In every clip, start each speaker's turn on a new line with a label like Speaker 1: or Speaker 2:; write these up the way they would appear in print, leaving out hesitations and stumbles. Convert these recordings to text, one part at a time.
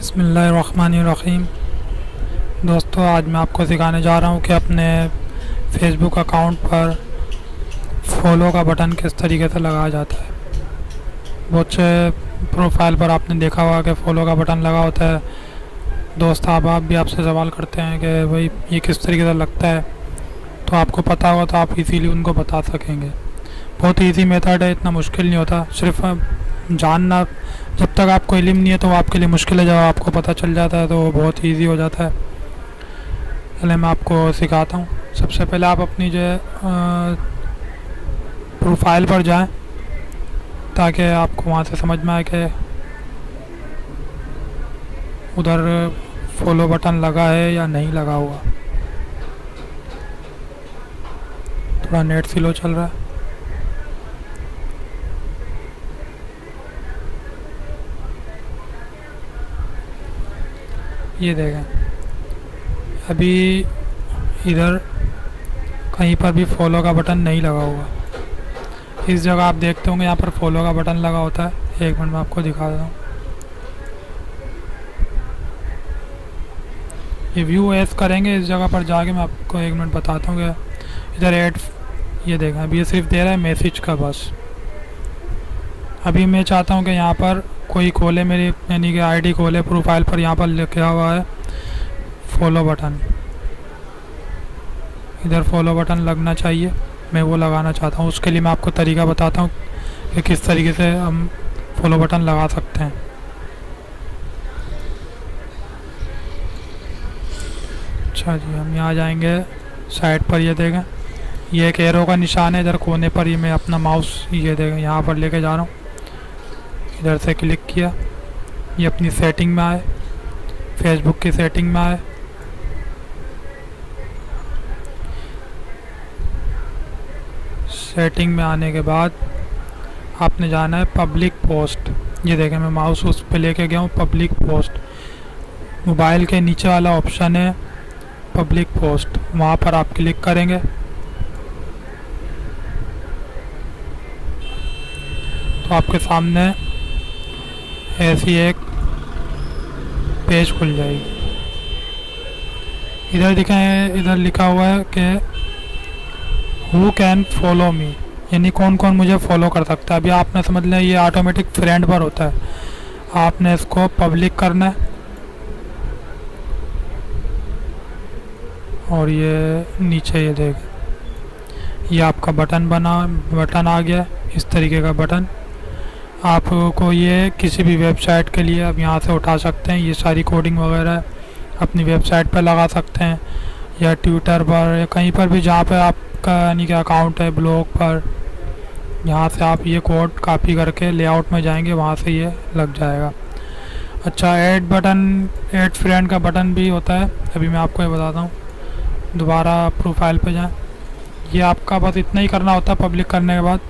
Speaker 1: बिस्मिल्लाहिर्रहमानिर्रहीम। दोस्तों, आज मैं आपको सिखाने जा रहा हूँ कि अपने फेसबुक अकाउंट पर फॉलो का बटन किस तरीके से लगाया जाता है। बहुत से प्रोफाइल पर आपने देखा होगा कि फ़ॉलो का बटन लगा होता है। दोस्त आप भी आपसे सवाल करते हैं कि भाई ये किस तरीके से लगता है, तो आपको पता होगा तो आप इजीली उनको बता सकेंगे। बहुत इजी मेथड है, इतना मुश्किल नहीं होता। सिर्फ जानना, जब तक आपको इल्म नहीं है तो वो आपके लिए मुश्किल है, जब आपको पता चल जाता है तो वो बहुत इजी हो जाता है। पहले मैं आपको सिखाता हूँ। सबसे पहले आप अपनी जो है प्रोफाइल पर जाएं, ताकि आपको वहाँ से समझ में आए कि उधर फॉलो बटन लगा है या नहीं लगा हुआ। थोड़ा नेट स्लो चल रहा है। ये देखें, अभी इधर कहीं पर भी फॉलो का बटन नहीं लगा हुआ। इस जगह आप देखते होंगे यहाँ पर फॉलो का बटन लगा होता है। एक मिनट में आपको दिखा देता हूँ। ये व्यू एस करेंगे, इस जगह पर जाके मैं आपको एक मिनट बताता हूँ कि इधर ऐड, ये देखें अभी ये सिर्फ दे रहा है मैसेज का बस। अभी मैं चाहता हूँ कि यहाँ पर कोई खोले मेरी, यानी कि आईडी खोले प्रोफाइल पर, यहाँ पर लिखा हुआ है फॉलो बटन। इधर फॉलो बटन लगना चाहिए, मैं वो लगाना चाहता हूँ। उसके लिए मैं आपको तरीका बताता हूँ कि किस तरीके से हम फॉलो बटन लगा सकते हैं। अच्छा जी, हम यहाँ जाएंगे साइड पर। ये देखें, ये एक एरो का निशान है इधर कोने पर। ये मैं अपना माउस ये देखें यहाँ पर लेके जा रहा हूँ। इधर से क्लिक किया, ये अपनी सेटिंग में आए, फेसबुक की सेटिंग में आए। सेटिंग में आने के बाद आपने जाना है पब्लिक पोस्ट। ये देखें, मैं माउस उस पे लेके गया हूँ। पब्लिक पोस्ट, मोबाइल के नीचे वाला ऑप्शन है पब्लिक पोस्ट, वहाँ पर आप क्लिक करेंगे तो आपके सामने ऐसी एक पेज खुल जाएगी। इधर दिखाएं, इधर लिखा हुआ है कि हु कैन फॉलो मी, यानी कौन कौन मुझे फॉलो कर सकता है। अभी आपने समझ लिया ये ऑटोमेटिक फ्रेंड पर होता है। आपने इसको पब्लिक करना है और ये नीचे ये देख, ये आपका बटन आ गया। इस तरीके का बटन आपको ये किसी भी वेबसाइट के लिए आप यहाँ से उठा सकते हैं। ये सारी कोडिंग वगैरह अपनी वेबसाइट पर लगा सकते हैं, या ट्विटर पर, या कहीं पर भी जहाँ पे आपका यानी कि अकाउंट है, ब्लॉग पर। यहाँ से आप ये कोड कॉपी करके लेआउट में जाएंगे, वहाँ से ये लग जाएगा। अच्छा, ऐड बटन, ऐड फ्रेंड का बटन भी होता है। अभी मैं आपको ये बताता हूँ। दोबारा प्रोफाइल पे जाएं। ये आपका बस इतना ही करना होता है। पब्लिक करने के बाद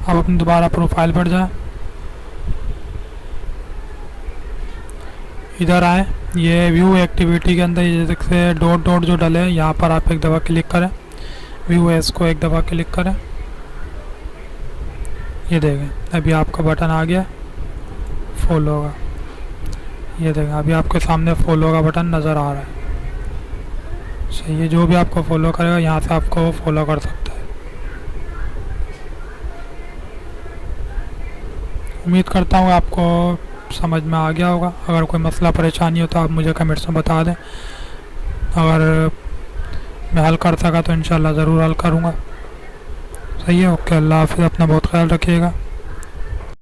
Speaker 1: आप अपनी दोबारा प्रोफाइल पर जाएं, इधर आए, ये व्यू एक्टिविटी के अंदर ये जैसे डॉट डॉट जो डले हैं, यहाँ पर आप एक दफ़ा क्लिक करें। व्यू एस को एक दफ़ा क्लिक करें। ये देखें, अभी आपका बटन आ गया फॉलो का। ये देखें, अभी आपके सामने फॉलो का बटन नज़र आ रहा है। सही है, जो भी आपको फॉलो करेगा यहाँ से आपको वो फॉलो कर सकता है। उम्मीद करता हूँ आपको समझ में आ गया होगा। अगर कोई मसला परेशानी हो तो आप मुझे कमेंट्स में बता दें। अगर मैं हल कर सका तो इंशाल्लाह ज़रूर हल करूँगा। सही है, ओके, अल्लाह हाफ़िज़। अपना बहुत ख्याल रखिएगा।